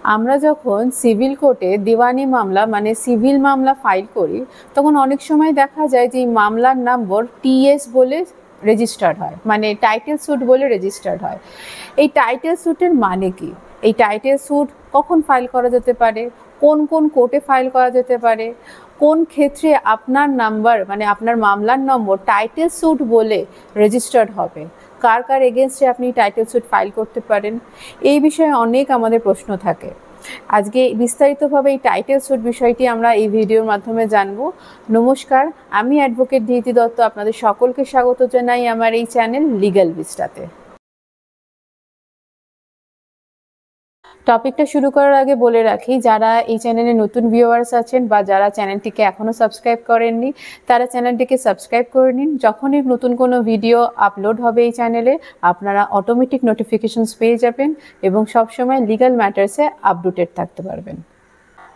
আমরা যখন সিভিল কোর্টে দেওয়ানি মামলা মানে সিভিল মামলা ফাইল করি তখন অনেক সময় দেখা যায় যে এই মামলার নম্বর টিএস বলে রেজিস্টার্ড হয়, মানে টাইটেল স্যুট বলে রেজিস্টার্ড হয়। এই টাইটেল স্যুটের মানে কি? এই টাইটেল স্যুট কখন ফাইল করা যেতে পারে, কোন কোন কোর্টে ফাইল করা যেতে পারে, কোন ক্ষেত্রে আপনার নাম্বার মানে আপনার মামলার নম্বর টাইটেল স্যুট বলে রেজিস্টার্ড হবে, কার কার এগেনস্টে আপনি টাইটেল স্যুট ফাইল করতে পারেন, এই বিষয়ে অনেক আমাদের প্রশ্ন থাকে। আজকে বিস্তারিতভাবে এই টাইটেল স্যুট বিষয়টি আমরা এই ভিডিওর মাধ্যমে জানব। নমস্কার, আমি অ্যাডভোকেট ধীতি দত্ত, আপনাদের সকলকে স্বাগত জানাই আমার এই চ্যানেল লিগ্যাল ভিস্টাতে। টপিকটা শুরু করার আগে বলে রাখি, যারা এই চ্যানেলে নতুন ভিউয়ার্স আছেন বা যারা চ্যানেলটিকে এখনও সাবস্ক্রাইব করেননি তারা চ্যানেলটিকে সাবস্ক্রাইব করে নিন। যখনই নতুন কোনো ভিডিও আপলোড হবে এই চ্যানেলে আপনারা অটোমেটিক নোটিফিকেশনস পেয়ে যাবেন এবং সবসময় লিগ্যাল ম্যাটার্সে আপডেটেড থাকতে পারবেন।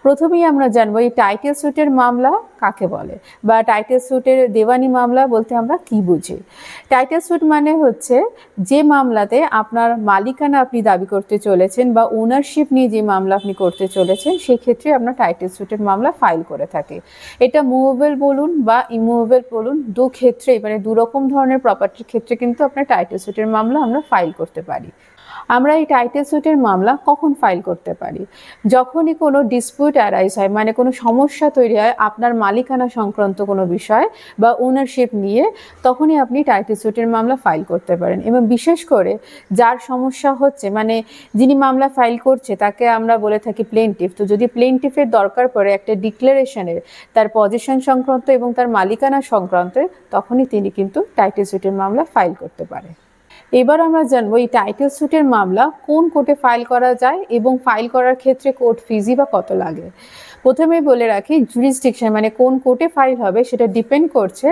প্রথমেই আমরা জানবো এই টাইটেল স্যুটের মামলা কাকে বলে বা টাইটেল স্যুটের দেওয়ানি মামলা বলতে আমরা কি বুঝি। টাইটেল স্যুট মানে হচ্ছে যে মামলাতে আপনার মালিকানা আপনি দাবি করতে চলেছেন বা ওনারশিপ নিয়ে যে মামলা আপনি করতে চলেছেন সেক্ষেত্রে আমরা টাইটেল স্যুটের মামলা ফাইল করে থাকি। এটা মুভেবল বলুন বা ইমুভেবল বলুন, দু ক্ষেত্রেই মানে দুরকম ধরনের প্রপার্টির ক্ষেত্রে কিন্তু আপনার টাইটেল স্যুটের মামলা আমরা ফাইল করতে পারি। আমরা এই টাইটেল স্যুটের মামলা কখন ফাইল করতে পারি? যখনই কোনো ডিসপিউট অ্যারাইজ হয়, মানে কোনো সমস্যা তৈরি হয় আপনার মালিকানা সংক্রান্ত কোনো বিষয় বা ওনারশিপ নিয়ে, তখনই আপনি টাইটেল স্যুটের মামলা ফাইল করতে পারেন। এবং বিশেষ করে যার সমস্যা হচ্ছে মানে যিনি মামলা ফাইল করছে তাকে আমরা বলে থাকি প্লেনটিফ। তো যদি প্লেনটিফের দরকার পড়ে একটা ডিক্লারেশনের তার পজিশন সংক্রান্ত এবং তার মালিকানা সংক্রান্ত, তখনই তিনি কিন্তু টাইটেল স্যুটের মামলা ফাইল করতে পারে। এবার আমরা জানবো এই টাইটেল স্যুটের মামলা কোন কোর্টে ফাইল করা যায় এবং ফাইল করার ক্ষেত্রে কোর্ট ফিজি বা কত লাগে। প্রথমেই বলে রাখি, জুরিসডিকশন মানে কোন কোর্টে ফাইল হবে সেটা ডিপেন্ড করছে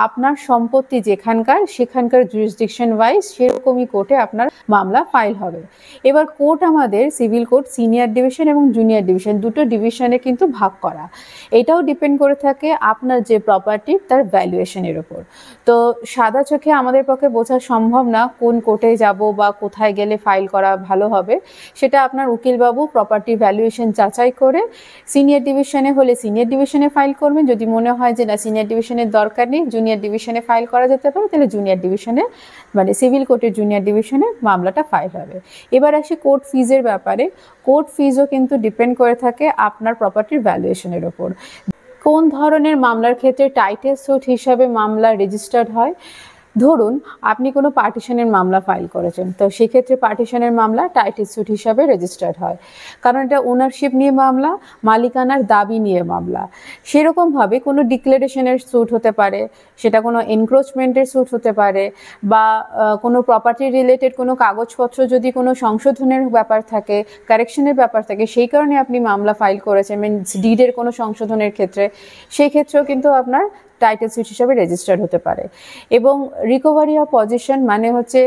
আপনার সম্পত্তি যেখানকার সেখানকার জুরিসডিকশন ওয়াইজ সেরকমই কোর্টে আপনার মামলা ফাইল হবে। এবার কোর্ট আমাদের সিভিল কোর্ট সিনিয়র ডিভিশন এবং জুনিয়র ডিভিশন দুটো ডিভিশনে কিন্তু ভাগ করা। এটাও ডিপেন্ড করে থাকে আপনার যে প্রপার্টি তার ভ্যালুয়েশনের ওপর। তো সাদা চোখে আমাদের পক্ষে বোঝা সম্ভব না কোন কোর্টে যাব বা কোথায় গেলে ফাইল করা ভালো হবে। সেটা আপনার উকিলবাবু প্রপার্টি ভ্যালুয়েশন যাচাই করে সিনিয়র ডিভিশনে হলে সিনিয়র ডিভিশনে ফাইল করবেন। যদি মনে হয় যে না সিনিয়র ডিভিশনের দরকার নেই, জুনিয়র ডিভিশনে ফাইল করা যেতে পারে, তাহলে জুনিয়র ডিভিশনে মানে সিভিল কোর্টের জুনিয়র ডিভিশনে মামলাটা ফাইল হবে। এবার আসি কোর্ট ফিজের ব্যাপারে। কোর্ট ফিজও কিন্তু ডিপেন্ড করে থাকে আপনার প্রপার্টির ভ্যালুয়েশনের ওপর। কোন ধরনের মামলার ক্ষেত্রে টাইটেল স্যুট হিসাবে মামলা রেজিস্টার্ড হয়? ধরুন আপনি কোনো পার্টিশনের মামলা ফাইল করেছেন, তো সেক্ষেত্রে পার্টিশনের মামলা টাইটেল স্যুট হিসাবে রেজিস্টার্ড হয়, কারণ এটা ওনারশিপ নিয়ে মামলা, মালিকানার দাবি নিয়ে মামলা। সেরকমভাবে কোনো ডিক্লারেশনের স্যুট হতে পারে, সেটা কোনো এনক্রোচমেন্টের স্যুট হতে পারে, বা কোনো প্রপার্টি রিলেটেড কোনো কাগজপত্র যদি কোনো সংশোধনের ব্যাপার থাকে, কারেকশনের ব্যাপার থাকে, সেই কারণে আপনি মামলা ফাইল করেছেন, মিনস ডিডের কোনো সংশোধনের ক্ষেত্রে, সেই ক্ষেত্রেও কিন্তু আপনার টাইটেল স্যুট হিসাবে রেজিস্টার্ড হতে পারে। এবং রিকভারি অফ পজিশন মানে হচ্ছে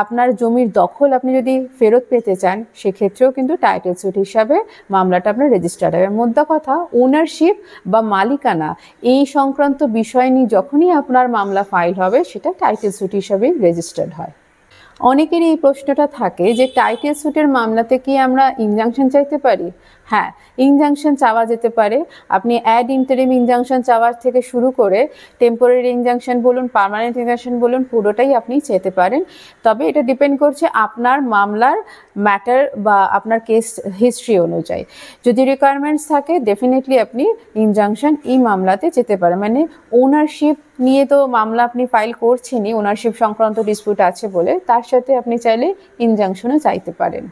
আপনার জমির দখল আপনি যদি ফেরত পেতে চান, সেক্ষেত্রেও কিন্তু টাইটেল স্যুট হিসাবে মামলাটা আপনার রেজিস্টার্ড হবে। মোদ্দা কথা, ওনারশিপ বা মালিকানা এই সংক্রান্ত বিষয় নিয়ে যখনই আপনার মামলা ফাইল হবে সেটা টাইটেল স্যুট হিসাবেই রেজিস্টার্ড হয়। অনেকেরই এই প্রশ্নটা থাকে যে টাইটেল স্যুটের মামলাতে কি আমরা ইনজাংশন চাইতে পারি? হ্যাঁ, ইনজাংশন চাওয়া যেতে পারে। আপনি অ্যাড ইন্টারিম ইনজাংশন চাওয়ার থেকে শুরু করে টেম্পোরারি ইনজাংশন বলুন, পার্মানেন্ট ইনজাংশন বলুন, পুরোটাই আপনি চেতে পারেন। তবে এটা ডিপেন্ড করছে আপনার মামলার ম্যাটার বা আপনার কেস হিস্ট্রি অনুযায়ী। যদি রিকোয়ারমেন্টস থাকে ডেফিনেটলি আপনি ইনজাংশন এই মামলাতে যেতে পারেন। মানে ওনারশিপ নিয়ে তো মামলা আপনি ফাইল করছেনই, ওনারশিপ সংক্রান্ত ডিসপিউট আছে বলে, তার সাথে আপনি চাইলে ইনজাংশনও চাইতে পারেন।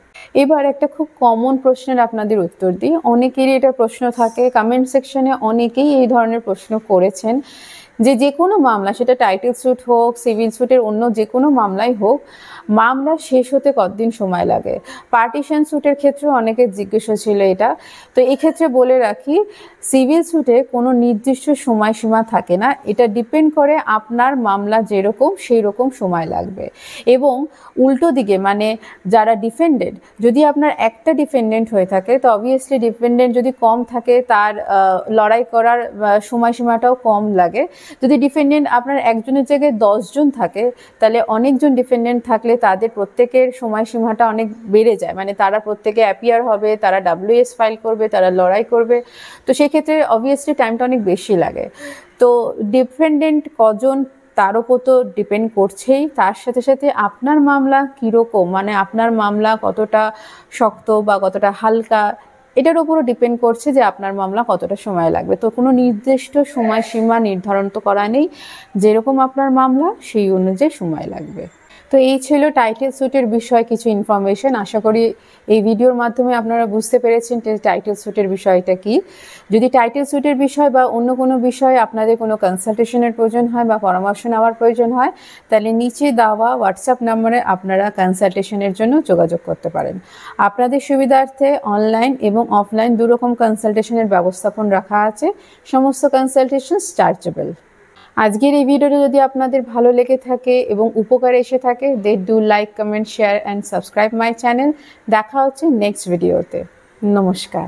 এবার একটা খুব কমন প্রশ্নের আপনাদের উত্তর দিই। অনেকেরই এটা প্রশ্ন থাকে, কমেন্ট সেকশনে অনেকেই এই ধরনের প্রশ্ন করেছেন যে কোনো মামলা, সেটা টাইটেল স্যুট হোক, সিভিল স্যুটের অন্য যে কোনো মামলাই হোক, মামলা শেষ হতে কতদিন সময় লাগে। পার্টিশন স্যুটের ক্ষেত্রেও অনেকের জিজ্ঞাসা ছিল এটা। তো এক্ষেত্রে বলে রাখি, সিভিল স্যুটে কোনো নির্দিষ্ট সময়সীমা থাকে না, এটা ডিপেন্ড করে আপনার মামলা যেরকম সেই রকম সময় লাগবে। এবং উল্টো দিকে মানে যারা ডিফেন্ডেন্ট, যদি আপনার একটা ডিফেন্ডেন্ট হয়ে থাকে তো অবভিয়াসলি ডিফেন্ডেন্ট যদি কম থাকে তার লড়াই করার সময়সীমাটাও কম লাগে। যদি ডিফেন্ডেন্ট আপনার একজনের জায়গায় 10 জন থাকে, তাহলে অনেকজন ডিফেন্ডেন্ট থাকলে তাদের প্রত্যেকের সময়সীমাটা অনেক বেড়ে যায়, মানে তারা প্রত্যেকে অ্যাপিয়ার হবে, তারা WS ফাইল করবে, তারা লড়াই করবে, তো সেক্ষেত্রে অবভিয়াসলি টাইমটা অনেক বেশি লাগে। তো ডিফেন্ডেন্ট কজন তার উপর তো ডিপেন্ড করছেই, তার সাথে সাথে আপনার মামলা কীরকম, মানে আপনার মামলা কতটা শক্ত বা কতটা হালকা, এটার উপরও ডিপেন্ড করছে যে আপনার মামলা কতটা সময় লাগবে। তো কোনো নির্দিষ্ট সময়সীমা নির্ধারণ তো করা নেই, যেরকম আপনার মামলা সেই অনুযায়ী সময় লাগবে। তো এই ছিল টাইটেল স্যুটের বিষয়ে কিছু ইনফরমেশন। আশা করি এই ভিডিওর মাধ্যমে আপনারা বুঝতে পেরেছেন যে টাইটেল স্যুটের বিষয়টা কি। যদি টাইটেল স্যুটের বিষয় বা অন্য কোনো বিষয়ে আপনাদের কোনো কনসালটেশনের প্রয়োজন হয় বা পরামর্শ নেওয়ার প্রয়োজন হয়, তাহলে নিচে দেওয়া হোয়াটসঅ্যাপ নম্বরে আপনারা কনসালটেশনের জন্য যোগাযোগ করতে পারেন। আপনাদের সুবিধার্থে অনলাইন এবং অফলাইন দুরকম কনসালটেশনের ব্যবস্থাপন রাখা আছে। সমস্ত কনসালটেশন চার্জেবল। আজকের এই ভিডিওটা যদি আপনাদের ভালো লেগে থাকে এবং উপকারে এসে থাকে, then do like, comment, share and subscribe my channel। দেখা হচ্ছে নেক্সট ভিডিওতে। নমস্কার।